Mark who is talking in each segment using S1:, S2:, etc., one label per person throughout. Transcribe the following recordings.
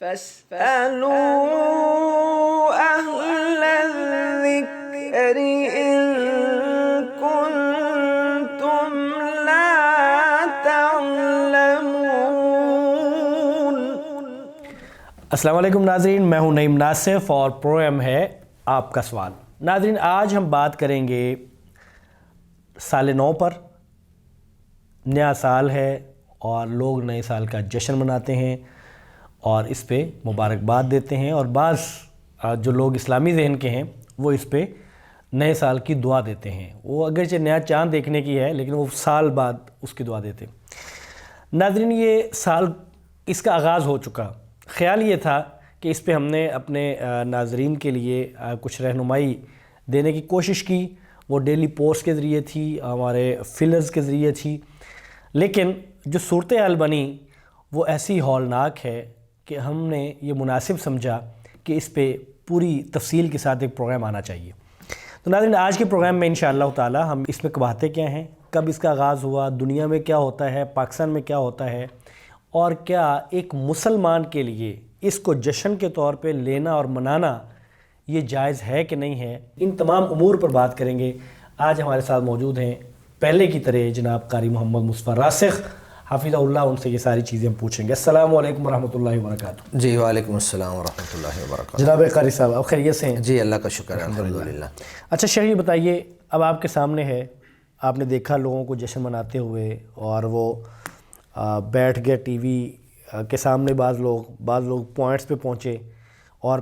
S1: فاسألوا أهل الذكر إن كنتم لا تعلمون۔
S2: السلام علیکم ناظرین، میں ہوں نعیم ناصف اور پروگرام ہے آپ کا سوال۔ ناظرین، آج ہم بات کریں گے سال نو پر۔ نیا سال ہے اور لوگ نئے سال کا جشن مناتے ہیں اور اس پہ مبارکباد دیتے ہیں، اور بعض جو لوگ اسلامی ذہن کے ہیں وہ اس پہ نئے سال کی دعا دیتے ہیں۔ وہ اگرچہ نیا چاند دیکھنے کی ہے لیکن وہ سال بعد اس کی دعا دیتے ہیں۔ ناظرین، یہ سال اس کا آغاز ہو چکا۔ خیال یہ تھا کہ اس پہ ہم نے اپنے ناظرین کے لیے کچھ رہنمائی دینے کی کوشش کی، وہ ڈیلی پوسٹ کے ذریعے تھی، ہمارے فلرز کے ذریعے تھی، لیکن جو صورتحال بنی وہ ایسی ہولناک ہے کہ ہم نے یہ مناسب سمجھا کہ اس پہ پوری تفصیل کے ساتھ ایک پروگرام آنا چاہیے۔ تو ناظرین، آج کے پروگرام میں انشاءاللہ تعالی ہم اس میں باتیں کیا ہیں، کب اس کا آغاز ہوا، دنیا میں کیا ہوتا ہے، پاکستان میں کیا ہوتا ہے، اور کیا ایک مسلمان کے لیے اس کو جشن کے طور پہ لینا اور منانا یہ جائز ہے کہ نہیں ہے، ان تمام امور پر بات کریں گے۔ آج ہمارے ساتھ موجود ہیں پہلے کی طرح جناب قاری محمد مصطفی راسخ حافظ اللہ، ان سے یہ ساری چیزیں ہم پوچھیں گے۔ السلام علیکم ورحمۃ اللہ وبرکاتہ۔
S3: جی وعلیکم السلام ورحمۃ اللہ وبرکاتہ۔
S2: جناب قاری صاحب، آپ خیریت سے ہیں؟
S3: جی اللہ کا شکر ہے، الحمدللہ۔
S2: اچھا شریعت بتائیے، اب آپ کے سامنے ہے، آپ نے دیکھا لوگوں کو جشن مناتے ہوئے، اور وہ بیٹھ گئے ٹی وی کے سامنے، بعض لوگ پوائنٹس پہ پہنچے، اور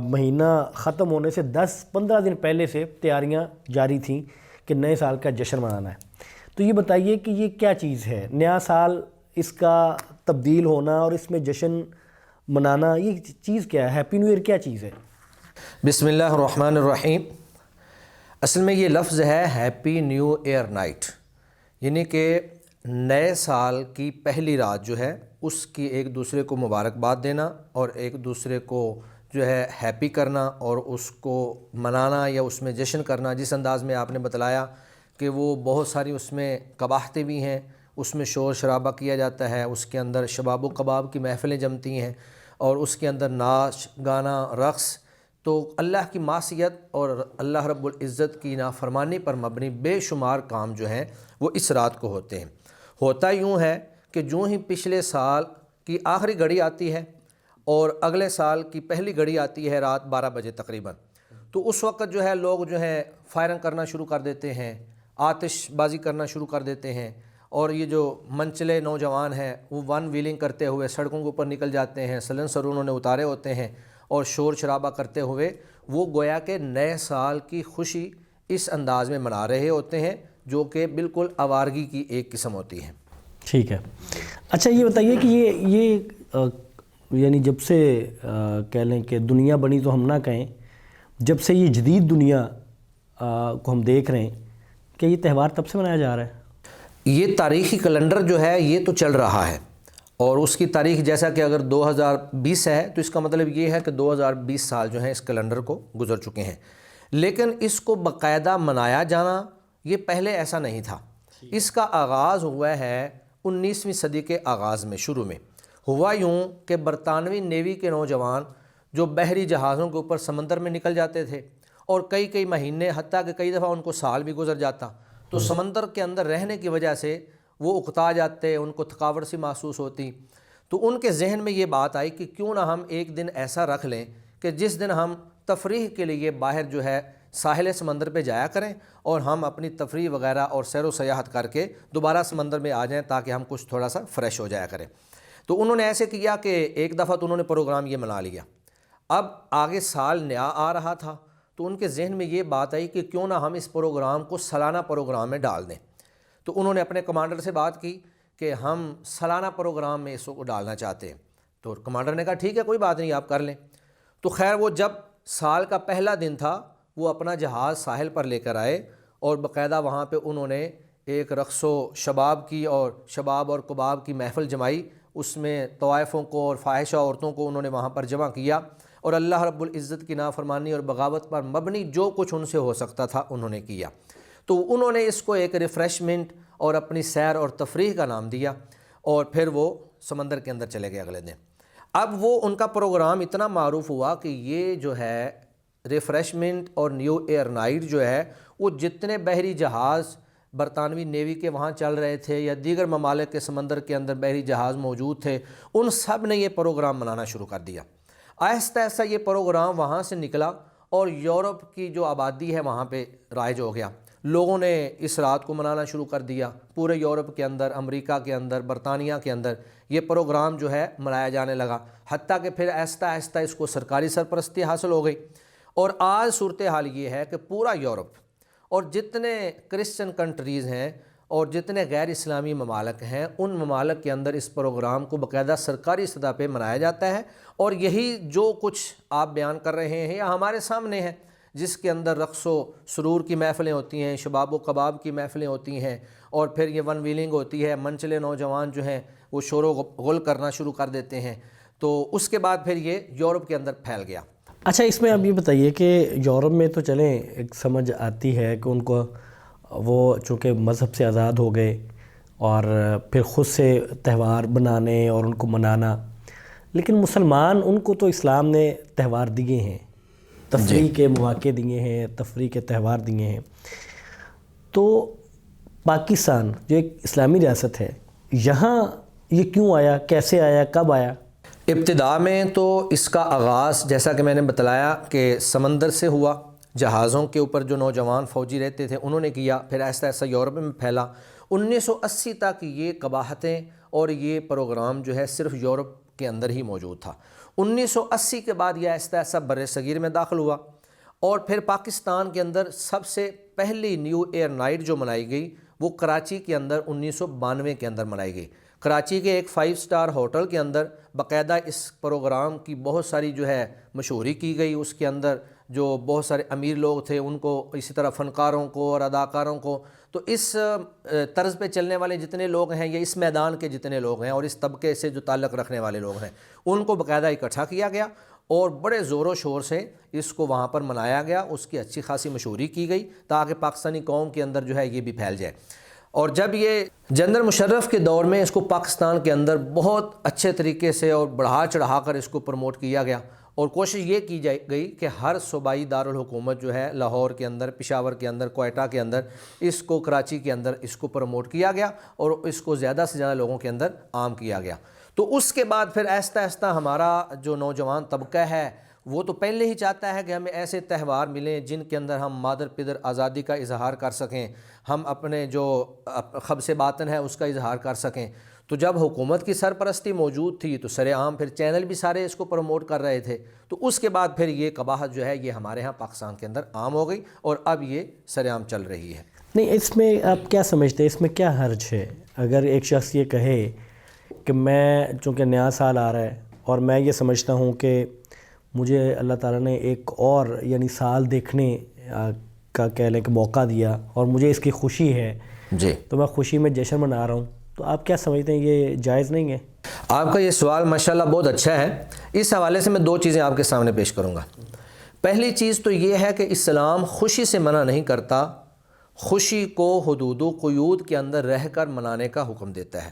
S2: مہینہ ختم ہونے سے 10-15 دن پہلے سے تیاریاں جاری تھیں کہ نئے سال کا جشن منانا ہے۔ تو یہ بتائیے کہ یہ کیا چیز ہے؟ نیا سال، اس کا تبدیل ہونا اور اس میں جشن منانا، یہ چیز کیا ہے؟ ہیپی نیو ایئر کیا چیز ہے؟
S3: بسم اللہ الرحمن الرحیم۔ اصل میں یہ لفظ ہے ہیپی نیو ایئر نائٹ، یعنی کہ نئے سال کی پہلی رات جو ہے اس کی ایک دوسرے کو مبارکباد دینا اور ایک دوسرے کو جو ہے ہیپی کرنا اور اس کو منانا یا اس میں جشن کرنا، جس انداز میں آپ نے بتلایا کہ وہ بہت ساری اس میں قباحتیں بھی ہیں، اس میں شور شرابہ کیا جاتا ہے، اس کے اندر شباب و کباب کی محفلیں جمتی ہیں، اور اس کے اندر ناچ گانا رقص، تو اللہ کی معصیت اور اللہ رب العزت کی نافرمانی پر مبنی بے شمار کام جو ہیں وہ اس رات کو ہوتے ہیں۔ ہوتا یوں ہے کہ جو ہی پچھلے سال کی آخری گھڑی آتی ہے اور اگلے سال کی پہلی گھڑی آتی ہے رات 12 بجے تقریباً، تو اس وقت جو ہے لوگ جو ہے فائرنگ کرنا شروع کر دیتے ہیں، آتش بازی کرنا شروع کر دیتے ہیں، اور یہ جو منچلے نوجوان ہیں وہ ون ویلنگ کرتے ہوئے سڑکوں کے اوپر نکل جاتے ہیں، سلنسر انہوں نے اتارے ہوتے ہیں، اور شور شرابہ کرتے ہوئے وہ گویا کہ نئے سال کی خوشی اس انداز میں منا رہے ہوتے ہیں، جو کہ بالکل آوارگی کی ایک قسم ہوتی ہے۔
S2: ٹھیک ہے۔ اچھا یہ بتائیے کہ یہ یعنی جب سے کہہ لیں کہ دنیا بنی تو ہم نہ کہیں، جب سے یہ جدید دنیا کو ہم دیکھ رہے ہیں، کہ یہ تہوار تب سے منایا جا رہا ہے؟
S3: یہ تاریخی کیلنڈر جو ہے یہ تو چل رہا ہے، اور اس کی تاریخ جیسا کہ اگر 2020 ہے تو اس کا مطلب یہ ہے کہ 2020 سال جو ہیں اس کیلنڈر کو گزر چکے ہیں، لیکن اس کو باقاعدہ منایا جانا یہ پہلے ایسا نہیں تھا۔ اس کا آغاز ہوا ہے 19ویں صدی کے آغاز میں، شروع میں ہوا یوں کہ برطانوی نیوی کے نوجوان جو بحری جہازوں کے اوپر سمندر میں نکل جاتے تھے، اور کئی مہینے حتیٰ کہ کئی دفعہ ان کو سال بھی گزر جاتا، تو سمندر کے اندر رہنے کی وجہ سے وہ اکتا جاتے، ان کو تھکاوٹ سی محسوس ہوتی، تو ان کے ذہن میں یہ بات آئی کہ کیوں نہ ہم ایک دن ایسا رکھ لیں کہ جس دن ہم تفریح کے لیے باہر جو ہے ساحل سمندر پہ جایا کریں، اور ہم اپنی تفریح وغیرہ اور سیر و سیاحت کر کے دوبارہ سمندر میں آ جائیں تاکہ ہم کچھ تھوڑا سا فریش ہو جایا کریں۔ تو انہوں نے ایسے کیا کہ ایک دفعہ تو انہوں نے پروگرام یہ منا لیا، اب آگے سال نیا آ رہا تھا، تو ان کے ذہن میں یہ بات آئی کہ کیوں نہ ہم اس پروگرام کو سالانہ پروگرام میں ڈال دیں۔ تو انہوں نے اپنے کمانڈر سے بات کی کہ ہم سالانہ پروگرام میں اس کو ڈالنا چاہتے ہیں، تو کمانڈر نے کہا ٹھیک ہے، کوئی بات نہیں، آپ کر لیں۔ تو خیر وہ جب سال کا پہلا دن تھا، وہ اپنا جہاز ساحل پر لے کر آئے، اور باقاعدہ وہاں پہ انہوں نے ایک رقص و شباب کی اور شباب اور کباب کی محفل جمائی، اس میں طوائفوں کو اور فاحشہ عورتوں کو انہوں نے وہاں پر جمع کیا، اور اللہ رب العزت کی نافرمانی اور بغاوت پر مبنی جو کچھ ان سے ہو سکتا تھا انہوں نے کیا۔ تو انہوں نے اس کو ایک ریفریشمنٹ اور اپنی سیر اور تفریح کا نام دیا، اور پھر وہ سمندر کے اندر چلے گئے اگلے دن۔ اب وہ ان کا پروگرام اتنا معروف ہوا کہ یہ جو ہے ریفریشمنٹ اور نیو ایئر نائٹ جو ہے وہ جتنے بحری جہاز برطانوی نیوی کے وہاں چل رہے تھے یا دیگر ممالک کے سمندر کے اندر بحری جہاز موجود تھے، ان سب نے یہ پروگرام منانا شروع کر دیا۔ آہستہ آہستہ یہ پروگرام وہاں سے نکلا اور یورپ کی جو آبادی ہے وہاں پہ رائج ہو گیا۔ لوگوں نے اس رات کو منانا شروع کر دیا، پورے یورپ کے اندر، امریکہ کے اندر، برطانیہ کے اندر یہ پروگرام جو ہے منایا جانے لگا، حتیٰ کہ پھر آہستہ آہستہ اس کو سرکاری سرپرستی حاصل ہو گئی۔ اور آج صورتحال یہ ہے کہ پورا یورپ اور جتنے کرسچن کنٹریز ہیں اور جتنے غیر اسلامی ممالک ہیں، ان ممالک کے اندر اس پروگرام کو باقاعدہ سرکاری سطح پہ منایا جاتا ہے۔ اور یہی جو کچھ آپ بیان کر رہے ہیں یا ہمارے سامنے ہے، جس کے اندر رقص و سرور کی محفلیں ہوتی ہیں، شباب و کباب کی محفلیں ہوتی ہیں، اور پھر یہ ون ویلنگ ہوتی ہے، منچلے نوجوان جو ہیں وہ شور و غل کرنا شروع کر دیتے ہیں، تو اس کے بعد پھر یہ یورپ کے اندر پھیل گیا۔
S2: اچھا، اس میں اب یہ بتائیے کہ یورپ میں تو چلیں ایک سمجھ آتی ہے کہ ان کو وہ چونکہ مذہب سے آزاد ہو گئے اور پھر خود سے تہوار بنانے اور ان کو منانا، لیکن مسلمان ان کو تو اسلام نے تہوار دیے ہیں، تفریح کے مواقع دیے ہیں، تفریح کے تہوار دیے ہیں۔ تو پاکستان جو ایک اسلامی ریاست ہے، یہاں یہ کیوں آیا، کیسے آیا، کب آیا؟
S3: ابتدا میں تو اس کا آغاز جیسا کہ میں نے بتلایا کہ سمندر سے ہوا، جہازوں کے اوپر جو نوجوان فوجی رہتے تھے انہوں نے کیا، پھر ایسا ایسا یورپ میں پھیلا۔ 1980 تک یہ قباحتیں اور یہ پروگرام جو ہے صرف یورپ کے اندر ہی موجود تھا۔ 1980 کے بعد یہ ایسا ایسا بر صغیر میں داخل ہوا، اور پھر پاکستان کے اندر سب سے پہلی نیو ایئر نائٹ جو منائی گئی وہ کراچی کے اندر 1992 کے اندر منائی گئی۔ کراچی کے ایک 5 اسٹار ہوٹل کے اندر باقاعدہ اس پروگرام کی بہت ساری جو ہے مشہوری کی گئی۔ اس کے اندر جو بہت سارے امیر لوگ تھے ان کو، اسی طرح فنکاروں کو اور اداکاروں کو، تو اس طرز پہ چلنے والے جتنے لوگ ہیں یا اس میدان کے جتنے لوگ ہیں اور اس طبقے سے جو تعلق رکھنے والے لوگ ہیں، ان کو باقاعدہ اکٹھا کیا گیا اور بڑے زور و شور سے اس کو وہاں پر منایا گیا۔ اس کی اچھی خاصی مشہوری کی گئی تاکہ پاکستانی قوم کے اندر جو ہے یہ بھی پھیل جائے۔ اور جب یہ جنرل مشرف کے دور میں اس کو پاکستان کے اندر بہت اچھے طریقے سے اور بڑھا چڑھا کر اس کو پروموٹ کیا گیا، اور کوشش یہ کی گئی کہ ہر صوبائی دارالحکومت جو ہے لاہور کے اندر، پشاور کے اندر، کوئٹہ کے اندر، اس کو کراچی کے اندر اس کو پروموٹ کیا گیا اور اس کو زیادہ سے زیادہ لوگوں کے اندر عام کیا گیا۔ تو اس کے بعد پھر آہستہ آہستہ ہمارا جو نوجوان طبقہ ہے وہ تو پہلے ہی چاہتا ہے کہ ہمیں ایسے تہوار ملیں جن کے اندر ہم مادر پدر آزادی کا اظہار کر سکیں، ہم اپنے جو خبث باطن ہے اس کا اظہار کر سکیں۔ تو جب حکومت کی سرپرستی موجود تھی تو سر عام پھر چینل بھی سارے اس کو پروموٹ کر رہے تھے، تو اس کے بعد پھر یہ قباحت جو ہے یہ ہمارے ہاں پاکستان کے اندر عام ہو گئی اور اب یہ سر عام چل رہی ہے۔
S2: نہیں، اس میں آپ کیا سمجھتے ہیں، اس میں کیا حرج ہے اگر ایک شخص یہ کہے کہ میں چونکہ نیا سال آ رہا ہے اور میں یہ سمجھتا ہوں کہ مجھے اللہ تعالیٰ نے ایک اور یعنی سال دیکھنے کا کہہ لیں کہ موقع دیا اور مجھے اس کی خوشی ہے
S3: جی،
S2: تو میں خوشی میں جشن منا رہا ہوں، تو آپ کیا سمجھتے ہیں یہ جائز نہیں ہے؟
S3: آپ کا یہ سوال ماشاءاللہ بہت اچھا ہے۔ اس حوالے سے میں 2 چیزیں آپ کے سامنے پیش کروں گا۔ پہلی چیز تو یہ ہے کہ اسلام خوشی سے منع نہیں کرتا، خوشی کو حدود و قیود کے اندر رہ کر منانے کا حکم دیتا ہے۔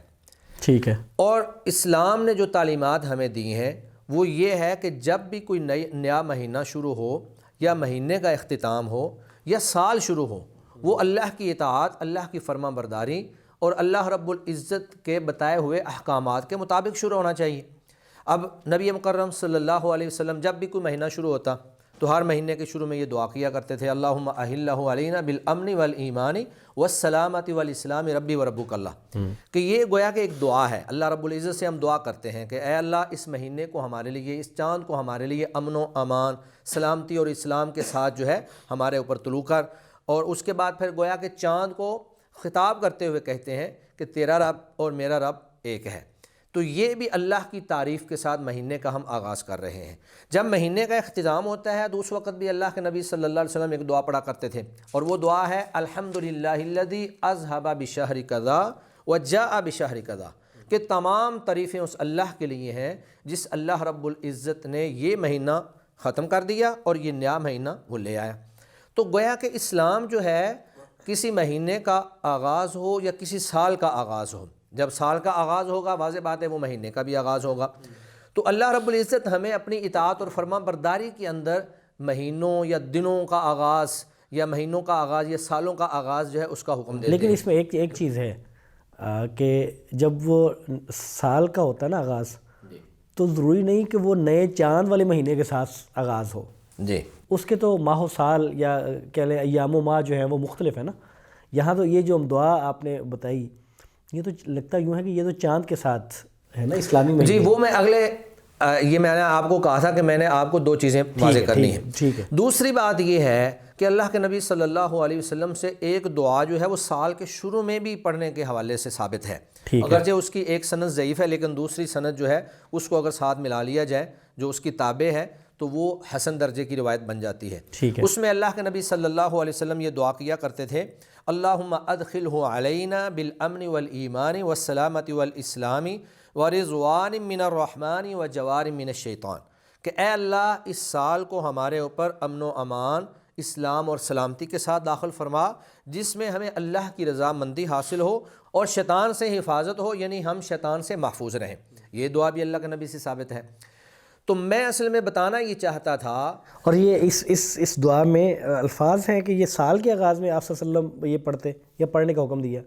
S2: ٹھیک ہے۔
S3: اور اسلام نے جو تعلیمات ہمیں دی ہیں وہ یہ ہے کہ جب بھی کوئی نیا مہینہ شروع ہو یا مہینے کا اختتام ہو یا سال شروع ہو، وہ اللہ کی اطاعت، اللہ کی فرما برداری اور اللہ رب العزت کے بتائے ہوئے احکامات کے مطابق شروع ہونا چاہیے۔ اب نبی مکرم صلی اللہ علیہ وسلم جب بھی کوئی مہینہ شروع ہوتا تو ہر مہینے کے شروع میں یہ دعا کیا کرتے تھے، اللهم أهله علينا بالأمن والإيمان والسلامة والإسلام ربي وربك اللہ، کہ یہ گویا کہ ایک دعا ہے۔ اللہ رب العزت سے ہم دعا کرتے ہیں کہ اے اللہ اس مہینے کو ہمارے لیے، اس چاند کو ہمارے لیے امن و امان، سلامتی اور اسلام کے ساتھ جو ہے ہمارے اوپر طلوع کر۔ اور اس کے بعد پھر گویا کہ چاند کو خطاب کرتے ہوئے کہتے ہیں کہ تیرا رب اور میرا رب ایک ہے۔ تو یہ بھی اللہ کی تعریف کے ساتھ مہینے کا ہم آغاز کر رہے ہیں۔ جب مہینے کا اختتام ہوتا ہے تو اس وقت بھی اللہ کے نبی صلی اللہ علیہ وسلم ایک دعا پڑھا کرتے تھے، اور وہ دعا ہے الحمد الذي أذهب بشهر كذا وجاء بشهر كذا، کہ تمام تعریفیں اس اللہ کے لیے ہیں جس اللہ رب العزت نے یہ مہینہ ختم کر دیا اور یہ نیا مہینہ وہ لے آیا۔ تو گویا کہ اسلام جو ہے کسی مہینے کا آغاز ہو یا کسی سال کا آغاز ہو، جب سال کا آغاز ہوگا واضح بات ہے وہ مہینے کا بھی آغاز ہوگا۔ تو اللہ رب العزت ہمیں اپنی اطاعت اور فرما برداری کے اندر مہینوں یا دنوں کا آغاز یا مہینوں کا آغاز یا سالوں کا آغاز جو ہے اس کا حکم دیتے ہیں۔
S2: لیکن اس میں ایک چیز ہے کہ جب وہ سال کا ہوتا ہے نا آغاز، تو ضروری نہیں کہ وہ نئے چاند والے مہینے کے ساتھ آغاز ہو
S3: جی،
S2: اس کے تو ماہ و سال یا کہہ لیں ایام و ماہ جو ہے وہ مختلف ہے نا۔ یہاں تو یہ جو دعا آپ نے بتائی یہ تو لگتا یوں ہے کہ یہ تو چاند کے ساتھ ہے نا اسلامی مہینے۔
S3: جی وہ میں یہ میں نے آپ کو کہا تھا کہ میں نے آپ کو دو چیزیں واضح کرنی ہیں۔
S2: ٹھیک ہے۔
S3: دوسری بات یہ ہے کہ اللہ کے نبی صلی اللہ علیہ وسلم سے ایک دعا جو ہے وہ سال کے شروع میں بھی پڑھنے کے حوالے سے ثابت ہے، اگرچہ اس کی ایک سند ضعیف ہے لیکن دوسری سند جو ہے اس کو اگر ساتھ ملا لیا جائے جو اس کی تابع ہے تو وہ حسن درجے کی روایت بن جاتی ہے۔ اس میں اللہ کے نبی صلی اللہ علیہ وسلم یہ دعا کیا کرتے تھے، اللهم أدخله علينا بالأمن والإيمان والسلامة والإسلام ورضوان من الرحمن وجوار من الشیطان، کہ اے اللہ اس سال کو ہمارے اوپر امن و امان، اسلام اور سلامتی کے ساتھ داخل فرما، جس میں ہمیں اللہ کی رضا مندی حاصل ہو اور شیطان سے حفاظت ہو، یعنی ہم شیطان سے محفوظ رہیں۔ یہ دعا بھی اللہ کے نبی سے ثابت ہے۔ تو میں اصل میں بتانا یہ چاہتا تھا،
S2: اور یہ اس دعا میں الفاظ ہیں کہ یہ سال کے آغاز میں آپ صلی اللہ علیہ وسلم یہ پڑھتے یا پڑھنے کا حکم دیا؟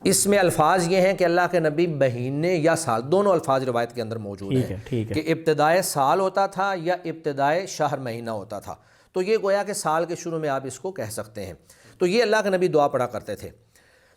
S3: اس میں الفاظ یہ ہیں کہ اللہ کے نبی مہینے یا سال دونوں الفاظ روایت کے اندر موجود ہیں کہ ابتدائے سال ہوتا تھا یا ابتدائے شہر مہینہ ہوتا تھا، تو یہ گویا کہ سال کے شروع میں آپ اس کو کہہ سکتے ہیں۔ تو یہ اللہ کے نبی دعا پڑھا کرتے تھے۔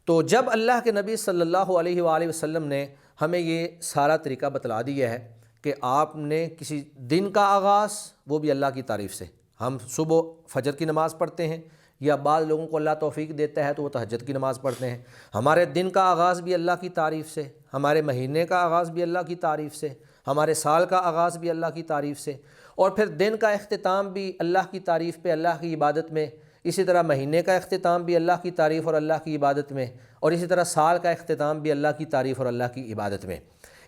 S3: تو جب اللہ کے نبی صلی اللہ علیہ وآلہ وسلم نے ہمیں یہ سارا طریقہ بتلا دیا ہے کہ آپ نے کسی دن کا آغاز وہ بھی اللہ کی تعریف سے، ہم صبح فجر کی نماز پڑھتے ہیں یا بعض لوگوں کو اللہ توفیق دیتا ہے تو وہ تہجد کی نماز پڑھتے ہیں، ہمارے دن کا آغاز بھی اللہ کی تعریف سے، ہمارے مہینے کا آغاز بھی اللہ کی تعریف سے، ہمارے سال کا آغاز بھی اللہ کی تعریف سے، اور پھر دن کا اختتام بھی اللہ کی تعریف پہ، اللہ کی عبادت میں، اسی طرح مہینے کا اختتام بھی اللہ کی تعریف اور اللہ کی عبادت میں، اور اسی طرح سال کا اختتام بھی اللہ کی تعریف اور اللہ کی عبادت میں۔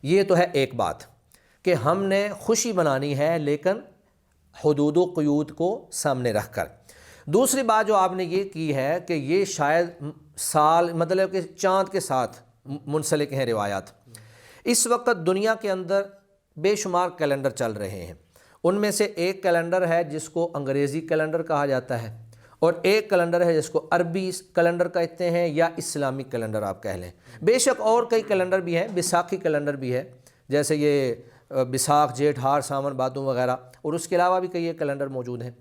S3: یہ تو ہے ایک بات کہ ہم نے خوشی منانی ہے لیکن حدود و قیود کو سامنے رکھ کر۔ دوسری بات جو آپ نے یہ کی ہے کہ یہ شاید سال مطلب کہ چاند کے ساتھ منسلک ہیں روایات۔ اس وقت دنیا کے اندر بے شمار کیلنڈر چل رہے ہیں، ان میں سے ایک کیلنڈر ہے جس کو انگریزی کیلنڈر کہا جاتا ہے، اور ایک کیلنڈر ہے جس کو عربی کیلنڈر کہتے ہیں یا اسلامی کیلنڈر آپ کہہ لیں۔ بے شک اور کئی کیلنڈر بھی ہیں، بیساکھی کیلنڈر بھی ہے جیسے یہ بیساکھ، جیٹھ، ہار، ساون، بھادوں وغیرہ، اور اس کے علاوہ بھی کئی کیلنڈر موجود ہیں۔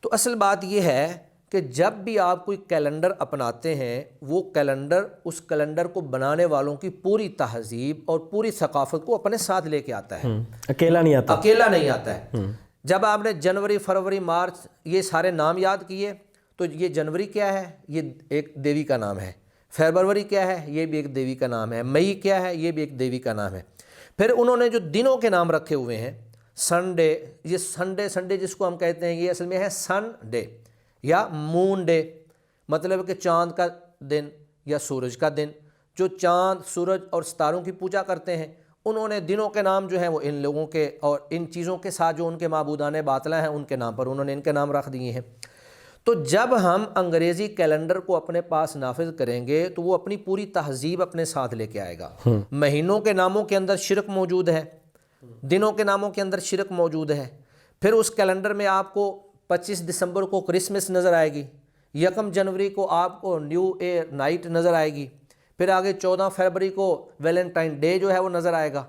S3: تو اصل بات یہ ہے کہ جب بھی آپ کوئی کیلنڈر اپناتے ہیں وہ کیلنڈر اس کیلنڈر کو بنانے والوں کی پوری تہذیب اور پوری ثقافت کو اپنے ساتھ لے کے آتا ہے،
S2: اکیلا نہیں آتا
S3: ہے۔ جب آپ نے جنوری، فروری، مارچ یہ سارے نام یاد کیے تو یہ جنوری کیا ہے؟ یہ ایک دیوی کا نام ہے۔ فیبروری کیا ہے؟ یہ بھی ایک دیوی کا نام ہے۔ مئی کیا ہے؟ یہ بھی ایک دیوی کا نام ہے۔ پھر انہوں نے جو دنوں کے نام رکھے ہوئے ہیں، سنڈے، یہ سنڈے جس کو ہم کہتے ہیں یہ اصل میں ہے سن ڈے یا مون ڈے، مطلب کہ چاند کا دن یا سورج کا دن۔ جو چاند، سورج اور ستاروں کی پوجا کرتے ہیں انہوں نے دنوں کے نام جو ہیں وہ ان لوگوں کے اور ان چیزوں کے ساتھ جو ان کے معبودان باطلہ ہیں ان کے نام پر انہوں نے ان کے نام رکھ دیے ہیں۔ تو جب ہم انگریزی کیلنڈر کو اپنے پاس نافذ کریں گے تو وہ اپنی پوری تہذیب اپنے ساتھ لے کے آئے گا۔ مہینوں کے ناموں کے اندر شرک موجود ہے، دنوں کے ناموں کے اندر شرک موجود ہے۔ پھر اس کیلنڈر میں آپ کو 25 دسمبر کو کرسمس نظر آئے گی، 1 جنوری کو آپ کو نیو ایئر نائٹ نظر آئے گی، پھر آگے 14 فروری کو ویلنٹائن ڈے جو ہے وہ نظر آئے گا۔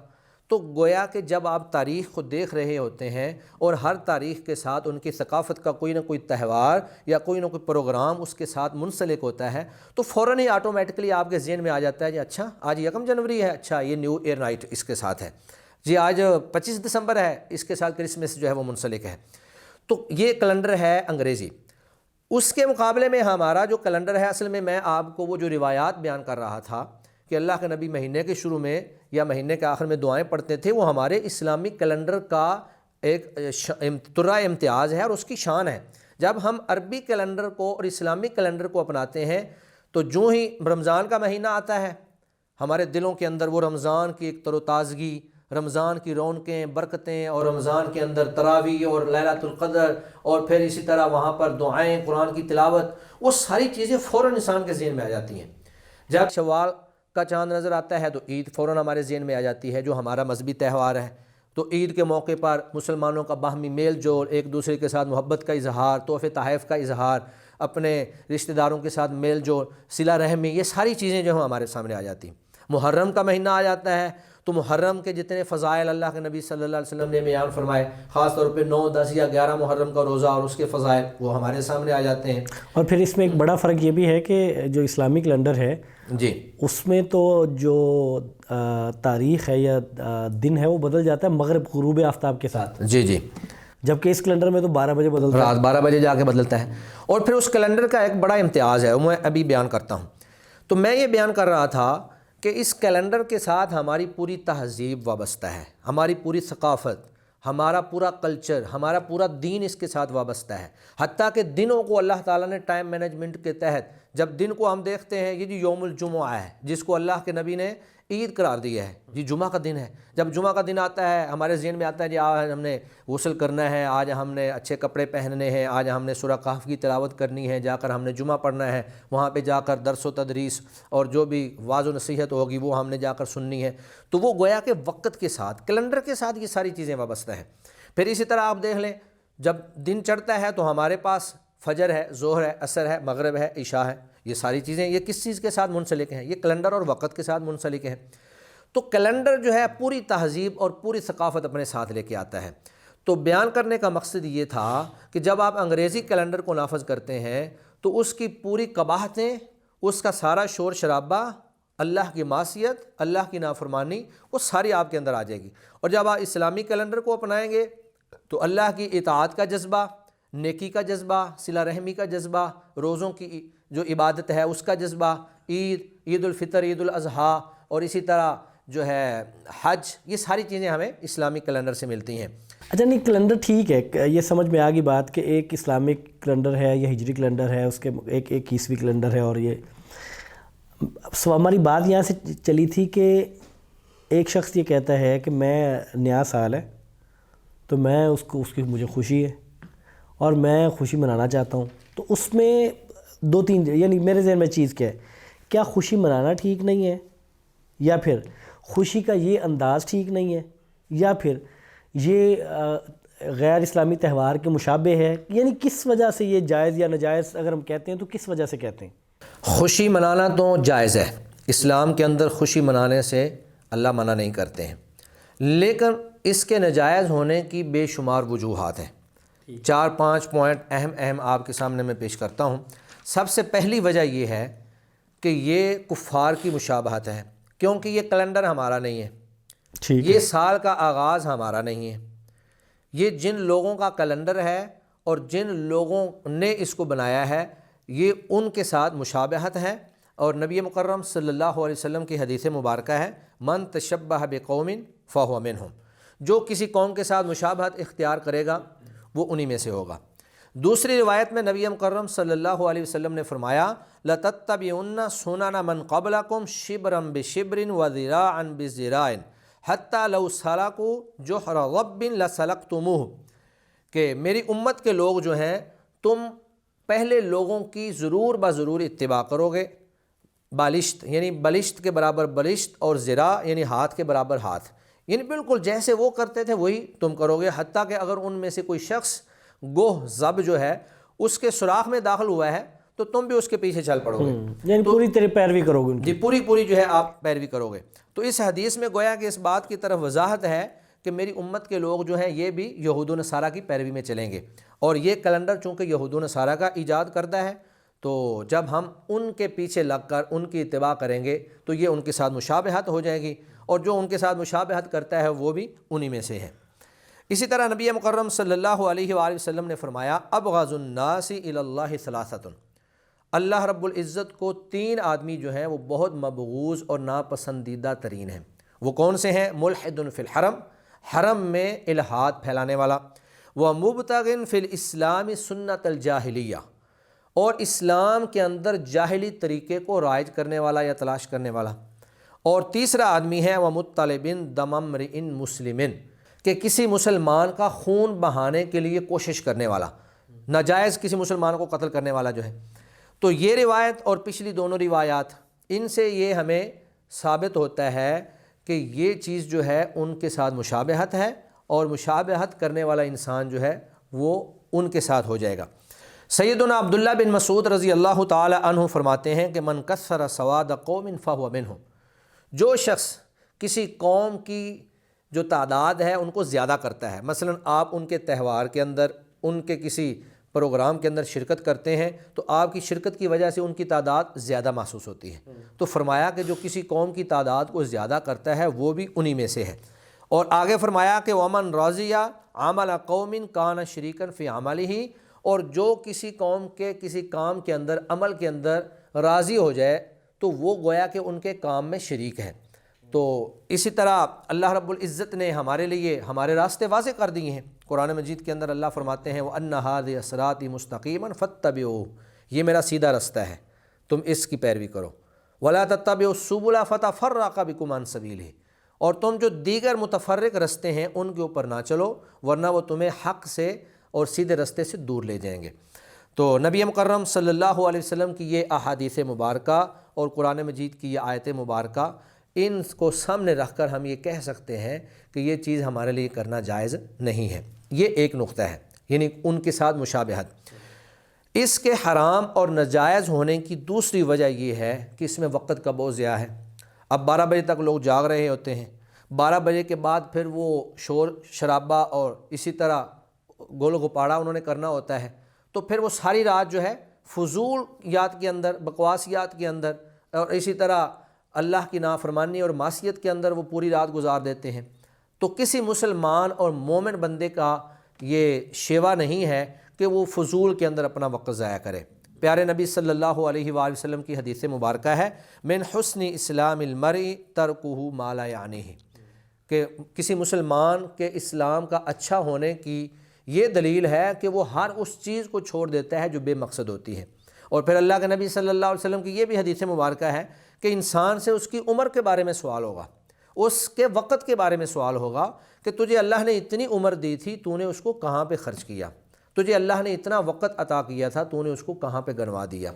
S3: تو گویا کہ جب آپ تاریخ کو دیکھ رہے ہوتے ہیں اور ہر تاریخ کے ساتھ ان کی ثقافت کا کوئی نہ کوئی تہوار یا کوئی نہ کوئی پروگرام اس کے ساتھ منسلک ہوتا ہے تو فوراً ہی آٹومیٹکلی آپ کے ذہن میں آ جاتا ہے جی اچھا آج 1 جنوری ہے، اچھا یہ نیو ایئر نائٹ اس کے ساتھ ہے، جی آج 25 دسمبر ہے، اس کے ساتھ کرسمس جو ہے وہ منسلک ہے۔ تو یہ کیلنڈر ہے انگریزی۔ اس کے مقابلے میں ہمارا جو کیلنڈر ہے، اصل میں آپ کو وہ جو روایات بیان کر رہا تھا کہ اللہ کے نبی مہینے کے شروع میں یا مہینے کے آخر میں دعائیں پڑھتے تھے، وہ ہمارے اسلامی کیلنڈر کا ایک طرح امتیاز ہے اور اس کی شان ہے۔ جب ہم عربی کیلنڈر کو اور اسلامی کیلنڈر کو اپناتے ہیں تو جو ہی رمضان کا مہینہ آتا ہے ہمارے دلوں کے اندر وہ رمضان کی ایک تر و تازگی، رمضان کی رونقیں، برکتیں، اور رمضان کے اندر تراویح اور لیلۃ القدر، اور پھر اسی طرح وہاں پر دعائیں، قرآن کی تلاوت، وہ ساری چیزیں فوراً انسان کے ذہن میں آ جاتی ہیں۔ جب شوال کا چاند نظر آتا ہے تو عید فوراً ہمارے ذہن میں آ جاتی ہے جو ہمارا مذہبی تہوار ہے۔ تو عید کے موقع پر مسلمانوں کا باہمی میل جول، ایک دوسرے کے ساتھ محبت کا اظہار، تحفے تحائف کا اظہار، اپنے رشتہ داروں کے ساتھ میل جول، صلہ رحمی، یہ ساری چیزیں جو ہیں ہمارے سامنے آ جاتی ہیں۔ محرم کا مہینہ آ جاتا ہے تو محرم کے جتنے فضائل اللہ کے نبی صلی اللہ علیہ وسلم نے بیان فرمائے، خاص طور پہ 9، 10 یا 11 محرم کا روزہ اور اس کے فضائل وہ ہمارے سامنے آ جاتے ہیں۔
S2: اور پھر اس میں ایک بڑا فرق یہ بھی ہے کہ جو اسلامی کیلنڈر ہے
S3: جی،
S2: اس میں تو جو تاریخ ہے یا دن ہے وہ بدل جاتا ہے مغرب غروب آفتاب کے ساتھ،
S3: جی جی،
S2: جبکہ اس کیلنڈر میں تو 12 بجے بدلتا ہے،
S3: رات 12 بجے جا کے بدلتا ہے۔ اور پھر اس کیلنڈر کا ایک بڑا امتیاز ہے، وہ میں ابھی بیان کرتا ہوں۔ تو میں یہ بیان کر رہا تھا کہ اس کیلنڈر کے ساتھ ہماری پوری تہذیب وابستہ ہے، ہماری پوری ثقافت، ہمارا پورا کلچر، ہمارا پورا دین اس کے ساتھ وابستہ ہے۔ حتیٰ کہ دنوں کو اللہ تعالیٰ نے ٹائم مینجمنٹ کے تحت، جب دن کو ہم دیکھتے ہیں یہ جو یوم الجمعہ ہے جس کو اللہ کے نبی نے عید قرار دیا ہے، یہ جمعہ کا دن ہے، جب جمعہ کا دن آتا ہے ہمارے ذہن میں آتا ہے جی آج ہم نے غسل کرنا ہے، آج ہم نے اچھے کپڑے پہننے ہیں، آج ہم نے سورہ کہف کی تلاوت کرنی ہے، جا کر ہم نے جمعہ پڑھنا ہے، وہاں پہ جا کر درس و تدریس اور جو بھی واعظ و نصیحت ہوگی وہ ہم نے جا کر سننی ہے۔ تو وہ گویا کہ وقت کے ساتھ، کیلنڈر کے ساتھ یہ ساری چیزیں وابستہ ہیں۔ پھر اسی طرح آپ دیکھ لیں جب دن چڑھتا ہے تو ہمارے پاس فجر ہے، ظہر ہے، عصر ہے، مغرب ہے، عشاء ہے، یہ ساری چیزیں یہ کس چیز کے ساتھ منسلک ہیں؟ یہ کیلنڈر اور وقت کے ساتھ منسلک ہیں۔ تو کیلنڈر جو ہے پوری تہذیب اور پوری ثقافت اپنے ساتھ لے کے آتا ہے۔ تو بیان کرنے کا مقصد یہ تھا کہ جب آپ انگریزی کیلنڈر کو نافذ کرتے ہیں تو اس کی پوری قباحتیں، اس کا سارا شور شرابہ، اللہ کی معصیت، اللہ کی نافرمانی، وہ ساری آپ کے اندر آ جائے گی۔ اور جب آپ اسلامی کیلنڈر کو اپنائیں گے تو اللہ کی اطاعت کا جذبہ، نیکی کا جذبہ، صلہ رحمی کا جذبہ، روزوں کی جو عبادت ہے اس کا جذبہ، عید الفطر، عید الاضحیٰ اور اسی طرح جو ہے حج، یہ ساری چیزیں ہمیں اسلامی کیلنڈر سے ملتی ہیں۔
S2: اچھا نہیں، کیلنڈر ٹھیک ہے، یہ سمجھ میں آ گئی بات کہ ایک اسلامک کیلنڈر ہے یا ہجری کیلنڈر ہے، اس کے ایک عیسوی کیلنڈر ہے، اور یہ ہماری بات یہاں سے چلی تھی کہ ایک شخص یہ کہتا ہے کہ میں نیا سال ہے تو میں اس کی مجھے خوشی ہے اور میں خوشی منانا چاہتا ہوں، تو اس میں 2-3 یعنی میرے ذہن میں چیز کیا ہے، کیا خوشی منانا ٹھیک نہیں ہے، یا پھر خوشی کا یہ انداز ٹھیک نہیں ہے، یا پھر یہ غیر اسلامی تہوار کے مشابہ ہے؟ یعنی کس وجہ سے یہ جائز یا ناجائز اگر ہم کہتے ہیں تو کس وجہ سے کہتے ہیں؟
S3: خوشی منانا تو جائز ہے، اسلام کے اندر خوشی منانے سے اللہ منع نہیں کرتے ہیں، لیکن اس کے ناجائز ہونے کی بے شمار وجوہات ہیں۔ 4-5 پوائنٹ اہم آپ کے سامنے میں پیش کرتا ہوں۔ سب سے پہلی وجہ یہ ہے کہ یہ کفار کی مشابہت ہے، کیونکہ یہ کیلنڈر ہمارا نہیں ہے، یہ سال کا آغاز ہمارا نہیں ہے، یہ جن لوگوں کا کیلنڈر ہے اور جن لوگوں نے اس کو بنایا ہے یہ ان کے ساتھ مشابہت ہے۔ اور نبی مکرم صلی اللہ علیہ وسلم کی حدیث مبارکہ ہے، من تشبه بقوم فهو منهم، جو کسی قوم کے ساتھ مشابہت اختیار کرے گا وہ انہی میں سے ہوگا۔ دوسری روایت میں نبی مکرم صلی اللہ علیہ وسلم نے فرمایا لَتَتَّبِعُنَّ سُنَنَ مَنْ قَبْلَكُمْ شِبْرًا بِشِبْرٍ وَذِرَاعًا بِذِرَاعٍ حَتَّى لَوْ سَلَكُوا جُحْرَ ضَبٍّ لَسَلَكْتُمُوهُ، کہ میری امت کے لوگ جو ہیں تم پہلے لوگوں کی ضرور بضرور اتباع کرو گے، بالشت یعنی بلشت کے برابر بلشت، اور ذراع یعنی ہاتھ کے برابر ہاتھ، یعنی بالکل جیسے وہ کرتے تھے وہی تم کرو گے، حتیٰ کہ اگر ان میں سے کوئی شخص گوہ زب جو ہے اس کے سوراخ میں داخل ہوا ہے تو تم بھی اس کے پیچھے چل پڑو گے،
S2: یعنی پوری طرح پیروی کرو گے،
S3: جی پوری جو ہے آپ پیروی کرو گے۔ تو اس حدیث میں گویا کہ اس بات کی طرف وضاحت ہے کہ میری امت کے لوگ جو ہیں یہ بھی یہود و نصارہ کی پیروی میں چلیں گے، اور یہ کیلنڈر چونکہ یہود و نصارہ کا ایجاد کرتا ہے تو جب ہم ان کے پیچھے لگ کر ان کی اتباع کریں گے تو یہ ان کے ساتھ مشابہت ہو جائے گی، اور جو ان کے ساتھ مشابہت کرتا ہے وہ بھی انہی میں سے ہے۔ اسی طرح نبی مکرم صلی اللہ علیہ وآلہ وسلم نے فرمایا ابغض الناس الی اللہ ثلاثۃ، اللہ رب العزت کو 3 آدمی جو ہیں وہ بہت مبغوض اور ناپسندیدہ ترین ہیں۔ وہ کون سے ہیں؟ ملحد فی الحرم، حرم میں الحاد پھیلانے والا، ومبتغ فی الاسلام سنت الجاہلیہ، اور اسلام کے اندر جاہلی طریقے کو رائج کرنے والا یا تلاش کرنے والا، اور تیسرا آدمی ہے ومطلب دم امرئ مسلم، کہ کسی مسلمان کا خون بہانے کے لیے کوشش کرنے والا، ناجائز کسی مسلمان کو قتل کرنے والا جو ہے۔ تو یہ روایت اور پچھلی دونوں روایات، ان سے یہ ہمیں ثابت ہوتا ہے کہ یہ چیز جو ہے ان کے ساتھ مشابہت ہے، اور مشابہت کرنے والا انسان جو ہے وہ ان کے ساتھ ہو جائے گا۔ سیدنا عبداللہ بن مسعود رضی اللہ تعالی عنہ فرماتے ہیں کہ من کثر سواد قوم فہو منہم، جو شخص کسی قوم کی جو تعداد ہے ان کو زیادہ کرتا ہے، مثلا آپ ان کے تہوار کے اندر، ان کے کسی پروگرام کے اندر شرکت کرتے ہیں تو آپ کی شرکت کی وجہ سے ان کی تعداد زیادہ محسوس ہوتی ہے، تو فرمایا کہ جو کسی قوم کی تعداد کو زیادہ کرتا ہے وہ بھی انہی میں سے ہے۔ اور آگے فرمایا کہ ومن راضی عمل قوم کان شریکا فی عملہ، اور جو کسی قوم کے کسی کام کے اندر، عمل کے اندر راضی ہو جائے تو وہ گویا کہ ان کے کام میں شریک ہے۔ تو اسی طرح اللہ رب العزت نے ہمارے لیے ہمارے راستے واضح کر دیے ہیں۔ قرآن مجید کے اندر اللہ فرماتے ہیں وَأَنَّ هَٰذِهِ صِرَاطِي مُسْتَقِيمًا فَاتَّبِعُوهُ، یہ میرا سیدھا رستہ ہے، تم اس کی پیروی کرو۔ وَلَا تَتَّبِعُوا السُّبُلَ فَتَفَرَّقَ بِكُمْ عَن سَبِيلِهِ، اور تم جو دیگر متفرق رستے ہیں ان کے اوپر نہ چلو ورنہ وہ تمہیں حق سے اور سیدھے رستے سے دور لے جائیں گے۔ تو نبی مکرم صلی اللہ علیہ وسلم کی یہ احادیث مبارکہ اور قرآن مجید کی یہ آیت مبارکہ، ان کو سامنے رکھ کر ہم یہ کہہ سکتے ہیں کہ یہ چیز ہمارے لیے کرنا جائز نہیں ہے۔ یہ ایک نقطہ ہے، یعنی ان کے ساتھ مشابہت۔ اس کے حرام اور ناجائز ہونے کی دوسری وجہ یہ ہے کہ اس میں وقت کا بہت ضیاع ہے۔ اب 12 بجے تک لوگ جاگ رہے ہوتے ہیں، 12 بجے کے بعد پھر وہ شور شرابہ اور اسی طرح گول گپاڑا انہوں نے کرنا ہوتا ہے، تو پھر وہ ساری رات جو ہے فضول یات کے اندر، بکواسیات کے اندر اور اسی طرح اللہ کی نافرمانی اور معصیت کے اندر وہ پوری رات گزار دیتے ہیں۔ تو کسی مسلمان اور مومن بندے کا یہ شیوا نہیں ہے کہ وہ فضول کے اندر اپنا وقت ضائع کرے۔ پیارے نبی صلی اللہ علیہ وآلہ وسلم کی حدیث مبارکہ ہے من حسن اسلام المرء ترکہ ما لا یعنیہ، کہ کسی مسلمان کے اسلام کا اچھا ہونے کی یہ دلیل ہے کہ وہ ہر اس چیز کو چھوڑ دیتا ہے جو بے مقصد ہوتی ہے۔ اور پھر اللہ کے نبی صلی اللہ علیہ وسلم کی یہ بھی حدیث مبارکہ ہے کہ انسان سے اس کی عمر کے بارے میں سوال ہوگا، اس کے وقت کے بارے میں سوال ہوگا کہ تجھے اللہ نے اتنی عمر دی تھی، تو نے اس کو کہاں پہ خرچ کیا؟ تجھے اللہ نے اتنا وقت عطا کیا تھا، تو نے اس کو کہاں پہ گنوا دیا؟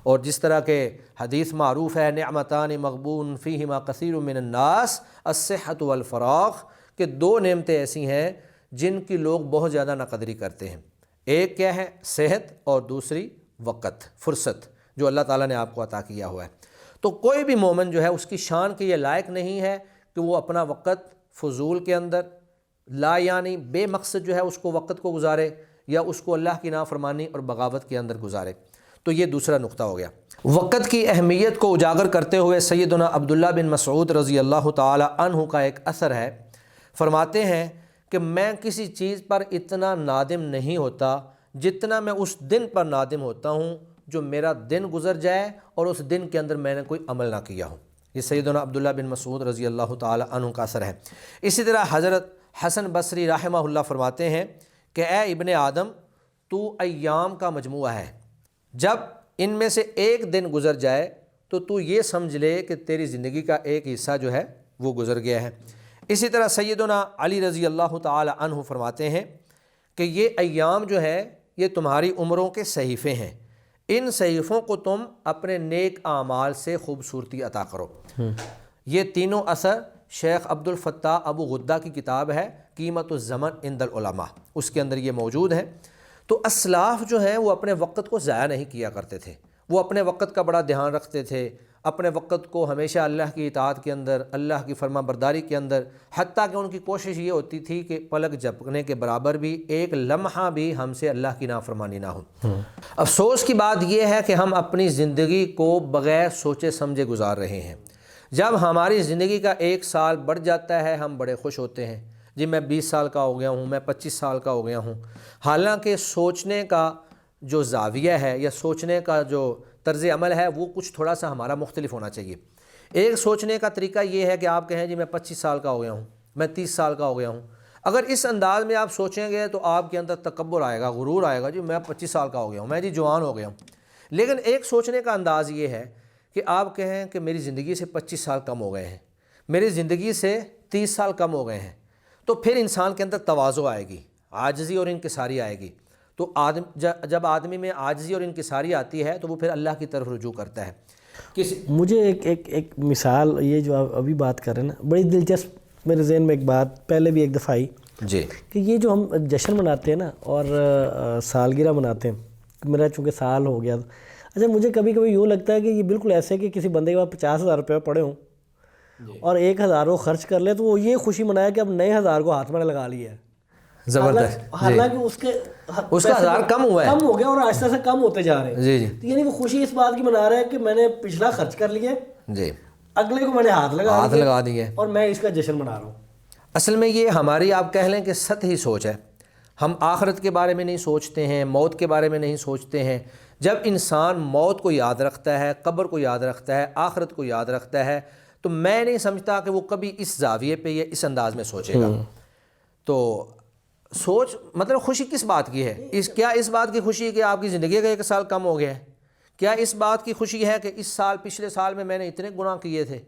S3: اور جس طرح کہ حدیث معروف ہے نعمتان مغبون فیہما کثیر من الناس الصحۃ والفراغ، کہ دو نعمتیں ایسی ہیں جن کی لوگ بہت زیادہ ناقدری کرتے ہیں۔ ایک کیا ہے؟ صحت، اور دوسری وقت، فرصت جو اللہ تعالیٰ نے آپ کو عطا کیا ہوا ہے۔ تو کوئی بھی مومن جو ہے اس کی شان کے یہ لائق نہیں ہے کہ وہ اپنا وقت فضول کے اندر لا یعنی بے مقصد جو ہے اس کو وقت کو گزارے، یا اس کو اللہ کی نافرمانی اور بغاوت کے اندر گزارے۔ تو یہ دوسرا نقطہ ہو گیا۔ وقت کی اہمیت کو اجاگر کرتے ہوئے سیدنا عبداللہ بن مسعود رضی اللہ تعالی عنہ کا ایک اثر ہے، فرماتے ہیں کہ میں کسی چیز پر اتنا نادم نہیں ہوتا جتنا میں اس دن پر نادم ہوتا ہوں جو میرا دن گزر جائے اور اس دن کے اندر میں نے کوئی عمل نہ کیا ہو۔ یہ سیدنا عبداللہ بن مسعود رضی اللہ تعالی عنہ کا اثر ہے۔ اسی طرح حضرت حسن بصری رحمہ اللہ فرماتے ہیں کہ اے ابن آدم، تو ایام کا مجموعہ ہے، جب ان میں سے ایک دن گزر جائے تو یہ سمجھ لے کہ تیری زندگی کا ایک حصہ جو ہے وہ گزر گیا ہے۔ اسی طرح سیدنا علی رضی اللہ تعالی عنہ فرماتے ہیں کہ یہ ایام جو ہے یہ تمہاری عمروں کے صحیفے ہیں، ان صحیفوں کو تم اپنے نیک اعمال سے خوبصورتی عطا کرو۔ یہ تینوں اثر شیخ عبد الفتاح ابو غدہ کی کتاب ہے قیمت الزمن عند العلماء، اس کے اندر یہ موجود ہے۔ تو اسلاف جو ہیں وہ اپنے وقت کو ضائع نہیں کیا کرتے تھے، وہ اپنے وقت کا بڑا دھیان رکھتے تھے، اپنے وقت کو ہمیشہ اللہ کی اطاعت کے اندر، اللہ کی فرما برداری کے اندر، حتیٰ کہ ان کی کوشش یہ ہوتی تھی کہ پلک جھپکنے کے برابر بھی ایک لمحہ بھی ہم سے اللہ کی نافرمانی نہ ہو۔ افسوس کی بات یہ ہے کہ ہم اپنی زندگی کو بغیر سوچے سمجھے گزار رہے ہیں۔ جب ہماری زندگی کا ایک سال بڑھ جاتا ہے ہم بڑے خوش ہوتے ہیں، جی میں 20 سال کا ہو گیا ہوں، میں 25 سال کا ہو گیا ہوں، حالانکہ سوچنے کا جو زاویہ ہے یا سوچنے کا جو طرز عمل ہے وہ کچھ تھوڑا سا ہمارا مختلف ہونا چاہیے۔ ایک سوچنے کا طریقہ یہ ہے کہ آپ کہیں جی میں 25 سال کا ہو گیا ہوں، میں 30 سال کا ہو گیا ہوں۔ اگر اس انداز میں آپ سوچیں گے تو آپ کے اندر تکبر آئے گا، غرور آئے گا، جی میں 25 سال کا ہو گیا ہوں، میں جی جوان ہو گیا ہوں۔ لیکن ایک سوچنے کا انداز یہ ہے کہ آپ کہیں کہ میری زندگی سے 25 سال کم ہو گئے ہیں، میری زندگی سے 30 سال کم ہو گئے ہیں، تو پھر انسان کے اندر تواضع آئے گی، عاجزی اور انکساری آئے گی۔ تو جب آدمی میں عاجزی اور انکساری آتی ہے تو وہ پھر اللہ کی طرف رجوع کرتا ہے۔
S2: مجھے ایک مثال یہ جو آپ ابھی بات کر رہے ہیں نا، بڑی دلچسپ میرے ذہن میں ایک بات پہلے بھی ایک دفعہ آئی
S3: جی
S2: کہ یہ جو ہم جشن مناتے ہیں نا اور سالگرہ مناتے ہیں، میرا چونکہ سال ہو گیا، اچھا مجھے کبھی کبھی یوں لگتا ہے کہ یہ بالکل ایسے کہ کسی بندے کے پاس 50,000 روپے پڑے ہوں اور 1,000 وہ خرچ کر لے تو وہ یہ خوشی منائے کہ اب نئے 1,000 کو ہاتھ میں لگا لیا ہے،
S3: زبردست،
S2: حالانکہ اس کا
S3: 1,000 کم ہوا ہے،
S2: کم ہو گیا اور آہستہ سے کم ہوتے جا رہے ہیں.
S3: جی جی
S2: تو یعنی وہ خوشی اس بات کی منا رہا ہے کہ میں نے پچھلا خرچ کر لیا،
S3: جی
S2: اگلے کو میں نے ہاتھ
S3: لگا دیا
S2: اور میں اس کا جشن منا رہا ہوں.
S3: اصل میں یہ ہماری آپ کہہ لیں کہ سطحی سوچ ہے. ہم آخرت کے بارے میں نہیں سوچتے ہیں، موت کے بارے میں نہیں سوچتے ہیں. جب انسان موت کو یاد رکھتا ہے، قبر کو یاد رکھتا ہے، آخرت کو یاد رکھتا ہے، تو میں نہیں سمجھتا کہ وہ کبھی اس زاویے پہ یا اس انداز میں سوچے گا. تو سوچ مطلب خوشی کس بات کی ہے؟ کیا اس بات کی خوشی ہے کہ آپ کی زندگی کا 1 سال کم ہو گیا ہے؟ کیا اس بات کی خوشی ہے کہ اس سال پچھلے سال میں نے اتنے گناہ کیے تھے؟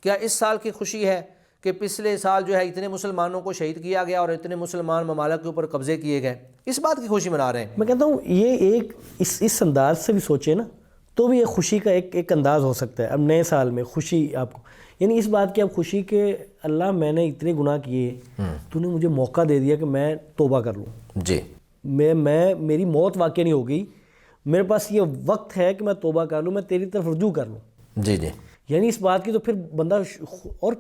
S3: کیا اس سال کی خوشی ہے کہ پچھلے سال جو ہے اتنے مسلمانوں کو شہید کیا گیا اور اتنے مسلمان ممالک کے اوپر قبضے کیے گئے؟ اس بات کی خوشی منا رہے ہیں.
S2: میں کہتا ہوں یہ ایک اس انداز سے بھی سوچے نا تو بھی یہ خوشی کا ایک انداز ہو سکتا ہے. اب نئے سال میں خوشی آپ کو یعنی اس بات کی اب خوشی کہ اللہ میں نے اتنے گناہ کیے، تو نے مجھے موقع دے دیا کہ میں توبہ کر لوں.
S3: جی
S2: میری موت واقع نہیں ہو گئی، میرے پاس یہ وقت ہے کہ میں توبہ کر لوں، میں تیری طرف رجوع کر لوں.
S3: جی جی
S2: یعنی اس بات کی تو پھر بندہ اور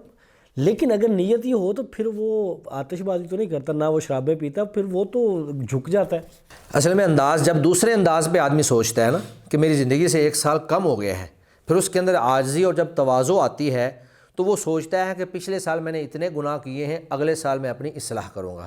S2: لیکن اگر نیت یہ ہو تو پھر وہ آتش بازی تو نہیں کرتا، نہ وہ شرابیں پیتا، پھر وہ تو جھک جاتا ہے.
S3: اصل میں انداز جب دوسرے انداز پہ آدمی سوچتا ہے نا کہ میری زندگی سے 1 سال کم ہو گیا ہے، پھر اس کے اندر عاجزی اور جب تواضع آتی ہے تو وہ سوچتا ہے کہ پچھلے سال میں نے اتنے گناہ کیے ہیں، اگلے سال میں اپنی اصلاح کروں گا.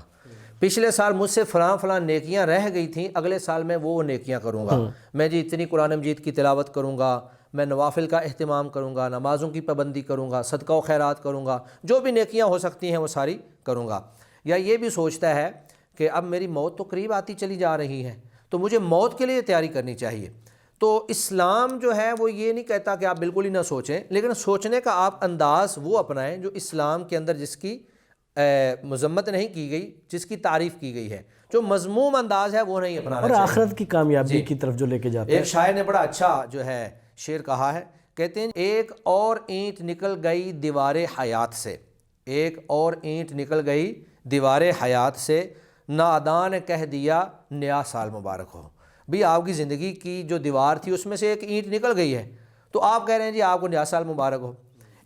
S3: پچھلے سال مجھ سے فلاں نیکیاں رہ گئی تھیں، اگلے سال میں وہ نیکیاں کروں گا. میں جی اتنی قرآن مجید کی تلاوت کروں گا، میں نوافل کا اہتمام کروں گا، نمازوں کی پابندی کروں گا، صدقہ و خیرات کروں گا، جو بھی نیکیاں ہو سکتی ہیں وہ ساری کروں گا. یا یہ بھی سوچتا ہے کہ اب میری موت تو قریب آتی چلی جا رہی ہے تو مجھے موت کے لیے تیاری کرنی چاہیے. تو اسلام جو ہے وہ یہ نہیں کہتا کہ آپ بالکل ہی نہ سوچیں، لیکن سوچنے کا آپ انداز وہ اپنائیں جو اسلام کے اندر جس کی مذمت نہیں کی گئی، جس کی تعریف کی گئی ہے. جو مذموم انداز ہے وہ نہیں اپنانا
S2: اور
S3: چاہیے.
S2: آخرت کی کامیابی کی طرف جو لے کے جاتے ہیں.
S3: ایک شاعر نے بڑا اچھا جو ہے شعر کہا ہے، کہتے ہیں ایک اور اینٹ نکل گئی دیوار حیات سے، ایک اور اینٹ نکل گئی دیوار حیات سے، نادان نے کہہ دیا نیا سال مبارک ہو. بھی آپ کی زندگی کی جو دیوار تھی اس میں سے ایک اینٹ نکل گئی ہے تو آپ کہہ رہے ہیں جی آپ کو نیا سال مبارک ہو.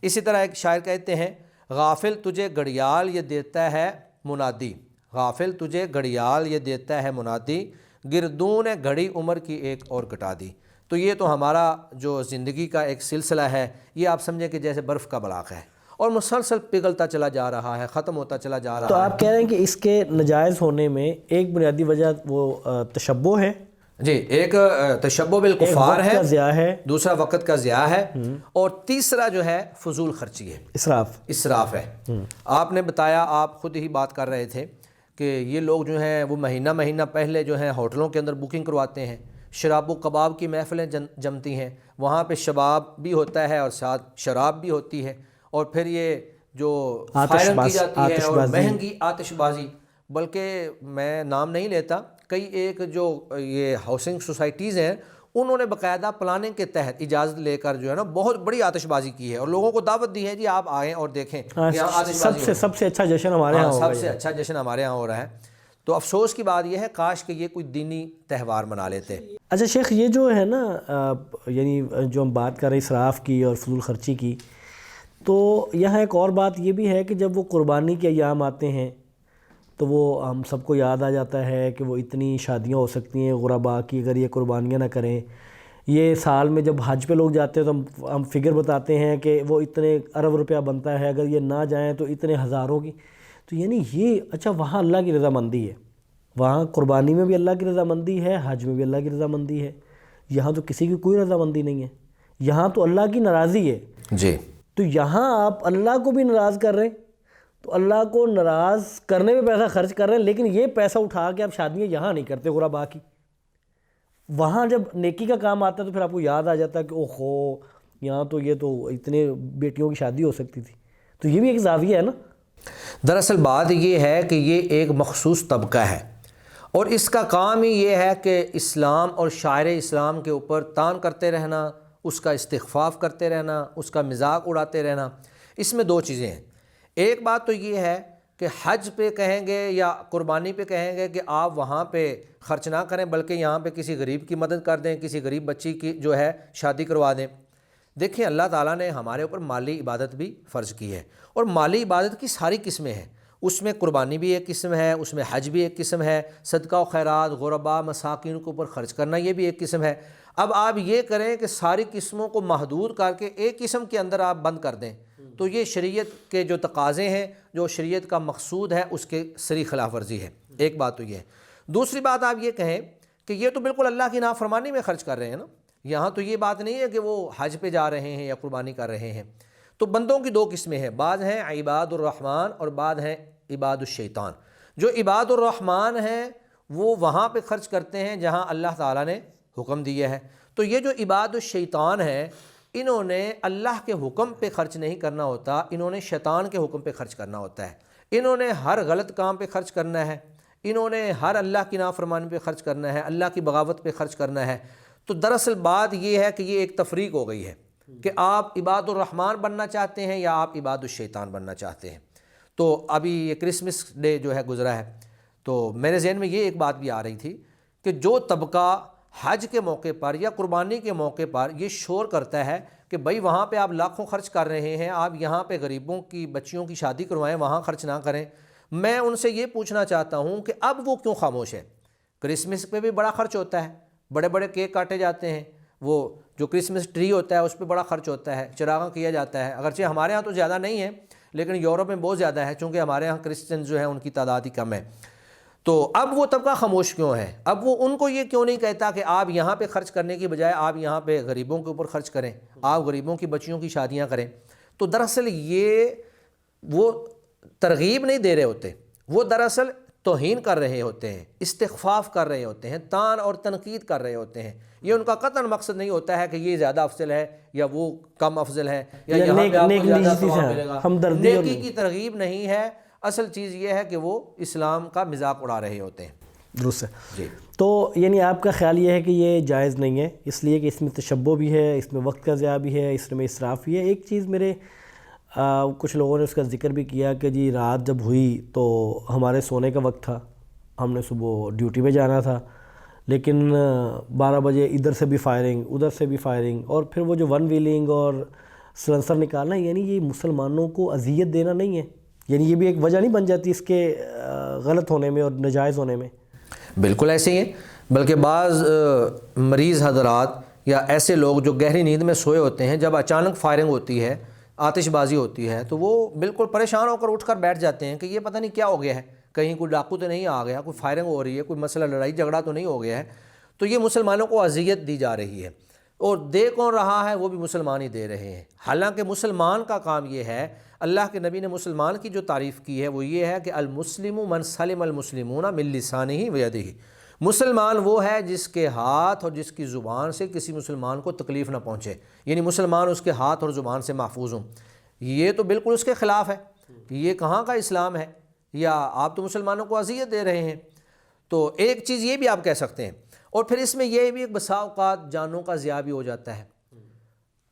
S3: اسی طرح ایک شاعر کہتے ہیں غافل تجھے گھڑیال یہ دیتا ہے منادی، غافل تجھے گھڑیال یہ دیتا ہے منادی، گردوں نے گھڑی عمر کی ایک اور گھٹا دی. تو یہ تو ہمارا جو زندگی کا ایک سلسلہ ہے، یہ آپ سمجھیں کہ جیسے برف کا بلاق ہے اور مسلسل پگھلتا چلا جا رہا ہے، ختم ہوتا چلا جا رہا ہے.
S2: تو آپ کہہ رہے ہیں کہ اس کے ناجائز ہونے میں ایک بنیادی وجہ وہ تشبہ ہے.
S3: جی، ایک تشبہ بالکفار ہے، دوسرا وقت کا ضیاع ہے، اور تیسرا جو ہے فضول خرچی ہے، اسراف ہے. آپ نے بتایا، آپ خود ہی بات کر رہے تھے کہ یہ لوگ جو ہیں وہ مہینہ پہلے جو ہیں ہوٹلوں کے اندر بکنگ کرواتے ہیں، شراب و کباب کی محفلیں جمتی ہیں، وہاں پہ شباب بھی ہوتا ہے اور ساتھ شراب بھی ہوتی ہے، اور پھر یہ جو فائرنگ کی جاتی ہے اور مہنگی آتش بازی. بلکہ میں نام نہیں لیتا، کئی ایک جو یہ ہاؤسنگ سوسائٹیز ہیں انہوں نے باقاعدہ پلاننگ کے تحت اجازت لے کر جو ہے نا بہت بڑی آتش بازی کی ہے اور لوگوں کو دعوت دی ہے جی آپ آئیں اور دیکھیں.
S2: سب سے اچھا جشن ہمارے یہاں
S3: سب سے اچھا جشن ہمارے یہاں ہو رہا ہے. تو افسوس کی بات یہ ہے کاش کہ یہ کوئی دینی تہوار منا لیتے.
S2: اچھا شیخ، یہ جو ہے نا یعنی جو ہم بات کر رہے ہیں اسراف کی اور فضول خرچی کی، تو یہاں ایک اور بات یہ بھی ہے کہ جب وہ قربانی کے ایام آتے ہیں تو وہ ہم سب کو یاد آ جاتا ہے کہ وہ اتنی شادیاں ہو سکتی ہیں غرباء کی اگر یہ قربانیاں نہ کریں. یہ سال میں جب حج پہ لوگ جاتے ہیں تو ہم فگر بتاتے ہیں کہ وہ اتنے ارب روپیہ بنتا ہے، اگر یہ نہ جائیں تو اتنے ہزاروں کی. تو یعنی یہ اچھا وہاں اللہ کی رضامندی ہے، وہاں قربانی میں بھی اللہ کی رضامندی ہے، حج میں بھی اللہ کی رضامندی ہے. یہاں تو کسی کی کوئی رضامندی نہیں ہے، یہاں تو اللہ کی ناراضی ہے.
S3: جی،
S2: تو یہاں آپ اللہ کو بھی ناراض کر رہے ہیں، تو اللہ کو ناراض کرنے میں پیسہ خرچ کر رہے ہیں، لیکن یہ پیسہ اٹھا کے آپ شادیاں یہاں نہیں کرتے غرباء کی. وہاں جب نیکی کا کام آتا ہے تو پھر آپ کو یاد آ جاتا ہے کہ اوہو یہاں تو یہ تو اتنے بیٹیوں کی شادی ہو سکتی تھی. تو یہ بھی ایک زاویہ ہے نا.
S3: دراصل بات یہ ہے کہ یہ ایک مخصوص طبقہ ہے اور اس کا کام ہی یہ ہے کہ اسلام اور شاعر اسلام کے اوپر تان کرتے رہنا، اس کا استخفاف کرتے رہنا، اس کا مذاق اڑاتے رہنا، اس میں دو چیزیں ہیں۔ ایک بات تو یہ ہے کہ حج پہ کہیں گے یا قربانی پہ کہیں گے کہ آپ وہاں پہ خرچ نہ کریں بلکہ یہاں پہ کسی غریب کی مدد کر دیں، کسی غریب بچی کی جو ہے شادی کروا دیں۔ دیکھیں اللہ تعالیٰ نے ہمارے اوپر مالی عبادت بھی فرض کی ہے، اور مالی عبادت کی ساری قسمیں ہیں، اس میں قربانی بھی ایک قسم ہے، اس میں حج بھی ایک قسم ہے، صدقہ و خیرات، غرباء مساکین کے اوپر خرچ کرنا یہ بھی ایک قسم ہے۔ اب آپ یہ کریں کہ ساری قسموں کو محدود کر کے ایک قسم کے اندر آپ بند کر دیں، تو یہ شریعت کے جو تقاضے ہیں، جو شریعت کا مقصود ہے، اس کے سری خلاف ورزی ہے۔ ایک بات تو یہ ہے۔ دوسری بات آپ یہ کہیں کہ یہ تو بالکل اللہ کی نافرمانی میں خرچ کر رہے ہیں نا، یہاں تو یہ بات نہیں ہے کہ وہ حج پہ جا رہے ہیں یا قربانی کر رہے ہیں۔ تو بندوں کی دو قسمیں ہیں، بعض ہیں عباد الرحمن اور بعض ہیں عباد الشیطان۔ جو عباد الرحمن ہیں وہ وہاں پہ خرچ کرتے ہیں جہاں اللہ تعالیٰ نے حکم دیا ہے۔ تو یہ جو عباد الشیطان ہیں، انہوں نے اللہ کے حکم پہ خرچ نہیں کرنا ہوتا، انہوں نے شیطان کے حکم پہ خرچ کرنا ہوتا ہے۔ انہوں نے ہر غلط کام پہ خرچ کرنا ہے، انہوں نے ہر اللہ کی نافرمانی پہ خرچ کرنا ہے، اللہ کی بغاوت پہ خرچ کرنا ہے۔ تو دراصل بات یہ ہے کہ یہ ایک تفریق ہو گئی ہے کہ آپ عباد الرحمن بننا چاہتے ہیں یا آپ عباد الشیطان بننا چاہتے ہیں۔ تو ابھی یہ کرسمس ڈے جو ہے گزرا ہے، تو میرے ذہن میں یہ ایک بات بھی آ رہی تھی کہ جو طبقہ حج کے موقع پر یا قربانی کے موقع پر یہ شور کرتا ہے کہ بھائی وہاں پہ آپ لاکھوں خرچ کر رہے ہیں، آپ یہاں پہ غریبوں کی بچیوں کی شادی کروائیں، وہاں خرچ نہ کریں، میں ان سے یہ پوچھنا چاہتا ہوں کہ اب وہ کیوں خاموش ہے؟ کرسمس پہ بھی بڑا خرچ ہوتا ہے، بڑے بڑے کیک کاٹے جاتے ہیں، وہ جو کرسمس ٹری ہوتا ہے اس پہ بڑا خرچ ہوتا ہے، چراغاں کیا جاتا ہے، اگرچہ ہمارے ہاں تو زیادہ نہیں ہے لیکن یورپ میں بہت زیادہ ہے، چونکہ ہمارے ہاں کرسچن جو ہیں ان کی تعداد ہی کم ہے۔ تو اب وہ طبقہ خاموش کیوں ہے؟ اب وہ ان کو یہ کیوں نہیں کہتا کہ آپ یہاں پہ خرچ کرنے کی بجائے آپ یہاں پہ غریبوں کے اوپر خرچ کریں، آپ غریبوں کی بچیوں کی شادیاں کریں؟ تو دراصل یہ وہ ترغیب نہیں دے رہے ہوتے، وہ دراصل توہین کر رہے ہوتے ہیں، استخفاف کر رہے ہوتے ہیں، طعن اور تنقید کر رہے ہوتے ہیں۔ یہ ان کا قطعاً مقصد نہیں ہوتا ہے کہ یہ زیادہ افضل ہے یا وہ کم افضل ہے یا یہاں پہ آپ کو زیادہ ثواب ملے گا، نیکی کی ترغیب نہیں ہے۔ اصل چیز یہ ہے کہ وہ اسلام کا مذاق اڑا رہے ہوتے ہیں۔
S2: درست ہے
S3: جی۔
S2: تو یعنی آپ کا خیال یہ ہے کہ یہ جائز نہیں ہے، اس لیے کہ اس میں تشبہ بھی ہے، اس میں وقت کا ضیاع بھی ہے، اس میں اسراف بھی ہے۔ ایک چیز میرے کچھ لوگوں نے اس کا ذکر بھی کیا کہ جی رات جب ہوئی تو ہمارے سونے کا وقت تھا، ہم نے صبح ڈیوٹی پہ جانا تھا، لیکن 12 بجے ادھر سے بھی فائرنگ، ادھر سے بھی فائرنگ، اور پھر وہ جو ون ویلنگ اور سلنسر نکالنا، یعنی یہ مسلمانوں کو اذیت دینا نہیں ہے؟ یعنی یہ بھی ایک وجہ نہیں بن جاتی اس کے غلط ہونے میں اور ناجائز ہونے میں؟
S3: بالکل ایسے ہی ہے، بلکہ بعض مریض حضرات یا ایسے لوگ جو گہری نیند میں سوئے ہوتے ہیں، جب اچانک فائرنگ ہوتی ہے، آتش بازی ہوتی ہے، تو وہ بالکل پریشان ہو کر اٹھ کر بیٹھ جاتے ہیں کہ یہ پتہ نہیں کیا ہو گیا ہے، کہیں کوئی ڈاکو تو نہیں آ گیا، کوئی فائرنگ ہو رہی ہے، کوئی مسئلہ لڑائی جھگڑا تو نہیں ہو گیا ہے۔ تو یہ مسلمانوں کو اذیت دی جا رہی ہے، اور دے کون رہا ہے؟ وہ بھی مسلمان ہی دے رہے ہیں۔ حالانکہ مسلمان کا کام یہ ہے، اللہ کے نبی نے مسلمان کی جو تعریف کی ہے وہ یہ ہے کہ المسلم من سلم المسلمون من لسانہ و یدہ، مسلمان وہ ہے جس کے ہاتھ اور جس کی زبان سے کسی مسلمان کو تکلیف نہ پہنچے، یعنی مسلمان اس کے ہاتھ اور زبان سے محفوظ ہوں۔ یہ تو بالکل اس کے خلاف ہے، یہ کہاں کا اسلام ہے؟ یا آپ تو مسلمانوں کو اذیت دے رہے ہیں۔ تو ایک چیز یہ بھی آپ کہہ سکتے ہیں، اور پھر اس میں یہ بھی ایک بسا اوقات جانوں کا ضیاع بھی ہو جاتا ہے۔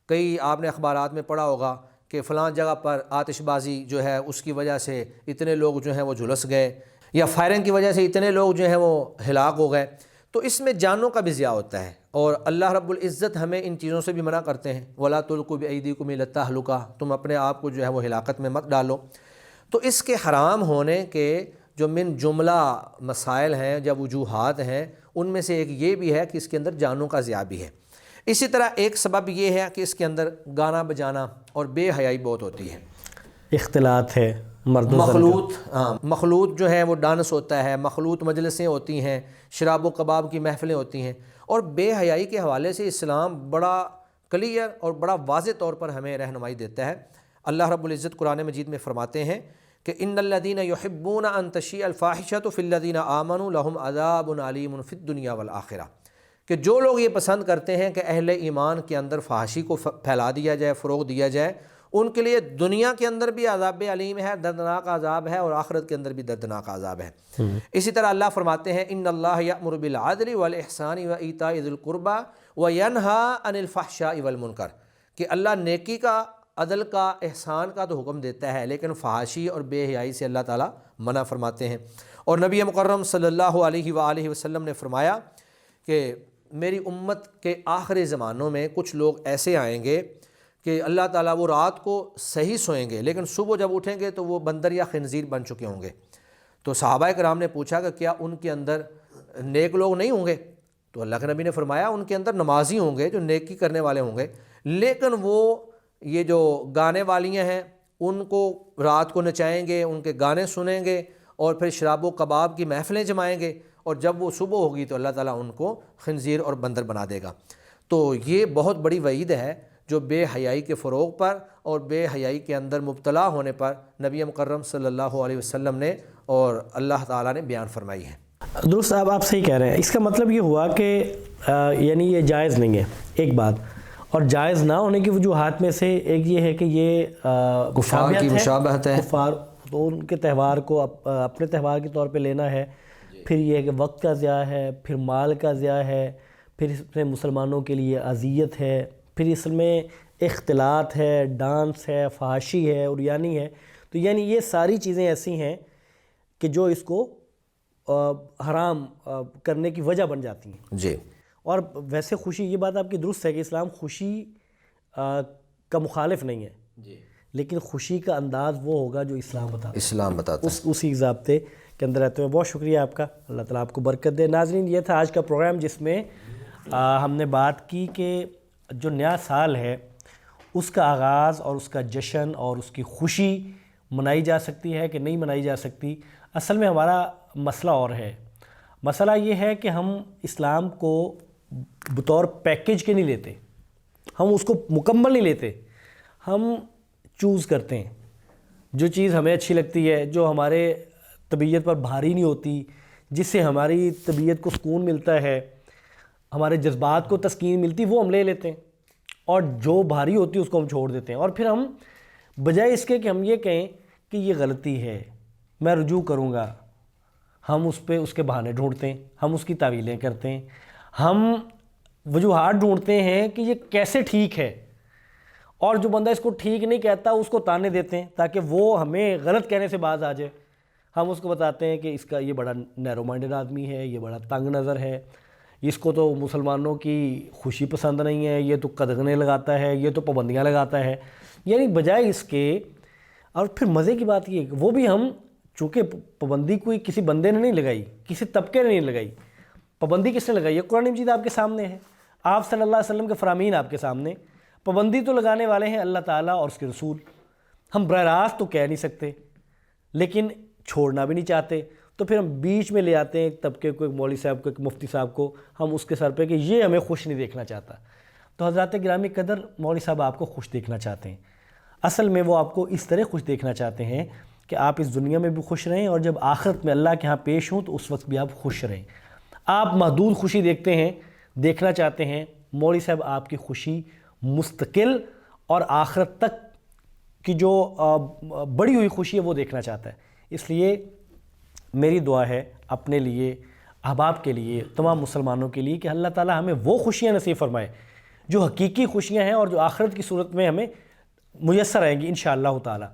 S3: کئی آپ نے اخبارات میں پڑھا ہوگا کہ فلاں جگہ پر آتش بازی جو ہے اس کی وجہ سے اتنے لوگ جو ہیں وہ جھلس گئے، یا فائرنگ کی وجہ سے اتنے لوگ جو ہیں وہ ہلاک ہو گئے۔ تو اس میں جانوں کا بھی ضیاع ہوتا ہے، اور اللہ رب العزت ہمیں ان چیزوں سے بھی منع کرتے ہیں، وَلَا تُلْقُوا بِأَيْدِيكُمْ إِلَى التَّهْلُكَةِ، تم اپنے آپ کو جو ہے وہ ہلاکت میں مت ڈالو۔ تو اس کے حرام ہونے کے جو من جملہ مسائل ہیں، جب وجوہات ہیں، ان میں سے ایک یہ بھی ہے کہ اس کے اندر جانوں کا ضیاع بھی ہے۔ اسی طرح ایک سبب یہ ہے کہ اس کے اندر گانا بجانا اور بے حیائی بہت ہوتی ہے،
S2: اختلاط ہے، مرد و
S3: مخلوط جو ہے وہ ڈانس ہوتا ہے، مخلوط مجلسیں ہوتی ہیں، شراب و کباب کی محفلیں ہوتی ہیں، اور بے حیائی کے حوالے سے اسلام بڑا کلیئر اور بڑا واضح طور پر ہمیں رہنمائی دیتا ہے۔ اللہ رب العزت قرآن مجید میں فرماتے ہیں کہ ان الذین یحبون ان تشیع الفاحشۃ فی الذین آمنوا لہم عذاب علیم فی الدنیا والآخرہ، کہ جو لوگ یہ پسند کرتے ہیں کہ اہل ایمان کے اندر فحاشی کو پھیلا دیا جائے، فروغ دیا جائے، ان کے لیے دنیا کے اندر بھی عذاب علیم ہے، دردناک عذاب ہے، اور آخرت کے اندر بھی دردناک عذاب ہے۔ اسی طرح اللہ فرماتے ہیں ان اللہ یأمر بالعدل والإحسان وإیتاء ذی القربى وینہی عن الفحشاء والمنکر، کہ اللہ نیکی کا، عدل کا، احسان کا تو حکم دیتا ہے، لیکن فحاشی اور بے حیائی سے اللہ تعالیٰ منع فرماتے ہیں۔ اور نبی مکرم صلی اللہ علیہ وآلہ وسلم نے فرمایا کہ میری امت کے آخری زمانوں میں کچھ لوگ ایسے آئیں گے کہ اللہ تعالیٰ وہ رات کو صحیح سوئیں گے، لیکن صبح جب اٹھیں گے تو وہ بندر یا خنزیر بن چکے ہوں گے۔ تو صحابہ کرام نے پوچھا کہ کیا ان کے اندر نیک لوگ نہیں ہوں گے؟ تو اللہ کے نبی نے فرمایا ان کے اندر نمازی ہوں گے جو نیکی کرنے والے ہوں گے، لیکن وہ یہ جو گانے والیاں ہیں ان کو رات کو نچائیں گے، ان کے گانے سنیں گے، اور پھر شراب و کباب کی محفلیں جمائیں گے، اور جب وہ صبح ہوگی تو اللہ تعالیٰ ان کو خنزیر اور بندر بنا دے گا۔ تو یہ بہت بڑی وعید ہے جو بے حیائی کے فروغ پر اور بے حیائی کے اندر مبتلا ہونے پر نبی مکرم صلی اللہ علیہ وسلم نے اور اللہ تعالیٰ نے بیان فرمائی ہے۔
S2: درست صاحب، آپ صحیح کہہ رہے ہیں۔ اس کا مطلب یہ ہوا کہ یعنی یہ جائز نہیں ہے، ایک بات، اور جائز نہ ہونے کی وجوہات میں سے ایک یہ ہے کہ یہ
S3: کفار کی مشابہت ہے،
S2: کفار تو ان کے تہوار کو اپنے تہوار کے طور پہ لینا ہے، پھر یہ ہے کہ وقت کا ضیاع ہے، پھر مال کا ضیاع ہے، پھر اس میں مسلمانوں کے لیے اذیت ہے، پھر اس میں اختلاط ہے، ڈانس ہے، فحاشی ہے، عریانی ہے۔ تو یعنی یہ ساری چیزیں ایسی ہیں کہ جو اس کو حرام کرنے کی وجہ بن جاتی ہیں۔
S3: جی۔
S2: اور ویسے خوشی، یہ بات آپ کی درست ہے کہ اسلام خوشی کا مخالف نہیں ہے،
S3: جی،
S2: لیکن خوشی کا انداز وہ ہوگا جو اسلام بتاتا ہے، اسی ضابطے کے اندر رہتے ہیں۔ بہت شکریہ آپ کا، اللہ تعالیٰ آپ کو برکت دے۔ ناظرین، یہ تھا آج کا پروگرام جس میں ہم نے بات کی کہ جو نیا سال ہے اس کا آغاز اور اس کا جشن اور اس کی خوشی منائی جا سکتی ہے کہ نہیں منائی جا سکتی۔ اصل میں ہمارا مسئلہ اور ہے، مسئلہ یہ ہے کہ ہم اسلام کو بطور پیکیج کے نہیں لیتے، ہم اس کو مکمل نہیں لیتے، ہم چوز کرتے ہیں جو چیز ہمیں اچھی لگتی ہے، جو ہمارے طبیعت پر بھاری نہیں ہوتی، جس سے ہماری طبیعت کو سکون ملتا ہے، ہمارے جذبات کو تسکین ملتی، وہ ہم لے لیتے ہیں، اور جو بھاری ہوتی ہے اس کو ہم چھوڑ دیتے ہیں۔ اور پھر ہم بجائے اس کے کہ ہم یہ کہیں کہ یہ غلطی ہے، میں رجوع کروں گا، ہم اس کے بہانے ڈھونڈتے ہیں، ہم اس کی تعویلیں کرتے ہیں، ہم وجوہات ڈھونڈتے ہیں کہ یہ کیسے ٹھیک ہے، اور جو بندہ اس کو ٹھیک نہیں کہتا اس کو تانے دیتے ہیں تاکہ وہ ہمیں غلط کہنے سے باز آ جائے۔ ہم اس کو بتاتے ہیں کہ اس کا یہ بڑا نیرو مائنڈڈ آدمی ہے، یہ بڑا تنگ نظر ہے، اس کو تو مسلمانوں کی خوشی پسند نہیں ہے، یہ تو قدغنے لگاتا ہے، یہ تو پابندیاں لگاتا ہے۔ یعنی بجائے اس کے، اور پھر مزے کی بات یہ ہے کہ وہ بھی ہم، چونکہ پابندی کوئی کسی بندے نے نہیں لگائی، کسی طبقے نے نہیں لگائی، پابندی کس نے لگائی ہے؟ قرآن مجید آپ کے سامنے ہے، آپ صلی اللہ علیہ وسلم کے فرامین آپ کے سامنے، پابندی تو لگانے والے ہیں اللہ تعالیٰ اور اس کے رسول۔ ہم براہ راست تو کہہ نہیں سکتے، لیکن چھوڑنا بھی نہیں چاہتے، تو پھر ہم بیچ میں لے آتے ہیں ایک طبقے کو، ایک مولوی صاحب کو، ایک مفتی صاحب کو، ہم اس کے سر پہ کہ یہ ہمیں خوش نہیں دیکھنا چاہتا۔ تو حضرات گرامی قدر، مولوی صاحب آپ کو خوش دیکھنا چاہتے ہیں، اصل میں وہ آپ کو اس طرح خوش دیکھنا چاہتے ہیں کہ آپ اس دنیا میں بھی خوش رہیں، اور جب آخرت میں اللہ کے ہاں پیش ہوں تو اس وقت بھی آپ خوش رہیں۔ آپ محدود خوشی دیکھنا چاہتے ہیں، مولوی صاحب آپ کی خوشی مستقل اور آخرت تک کی جو بڑی ہوئی خوشی ہے وہ دیکھنا چاہتا ہے۔ اس لیے میری دعا ہے اپنے لیے، احباب کے لیے، تمام مسلمانوں کے لیے کہ اللہ تعالیٰ ہمیں وہ خوشیاں نصیب فرمائے جو حقیقی خوشیاں ہیں اور جو آخرت کی صورت میں ہمیں میسر آئیں گی انشاءاللہ تعالیٰ۔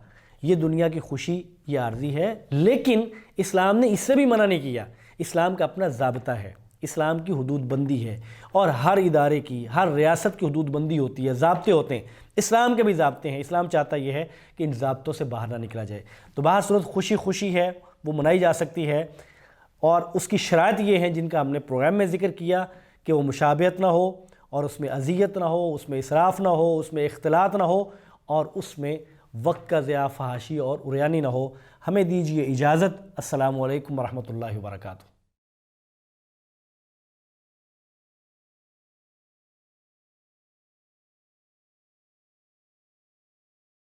S2: یہ دنیا کی خوشی یہ عارضی ہے، لیکن اسلام نے اس سے بھی منع نہیں کیا۔ اسلام کا اپنا ضابطہ ہے، اسلام کی حدود بندی ہے، اور ہر ادارے کی، ہر ریاست کی حدود بندی ہوتی ہے، ضابطے ہوتے ہیں، اسلام کے بھی ضابطے ہیں۔ اسلام چاہتا یہ ہے کہ ان ضابطوں سے باہر نہ نکلا جائے۔ تو باہر صورت خوشی ہے، وہ منائی جا سکتی ہے، اور اس کی شرائط یہ ہیں جن کا ہم نے پروگرام میں ذکر کیا کہ وہ مشابہت نہ ہو، اور اس میں اذیت نہ ہو، اس میں اسراف نہ ہو، اس میں اختلاط نہ ہو، اور اس میں وقت کا ضیاع، فحاشی اور عریانی نہ ہو۔ ہمیں دیجیے اجازت۔ السلام علیکم ورحمۃ اللہ وبرکاتہ۔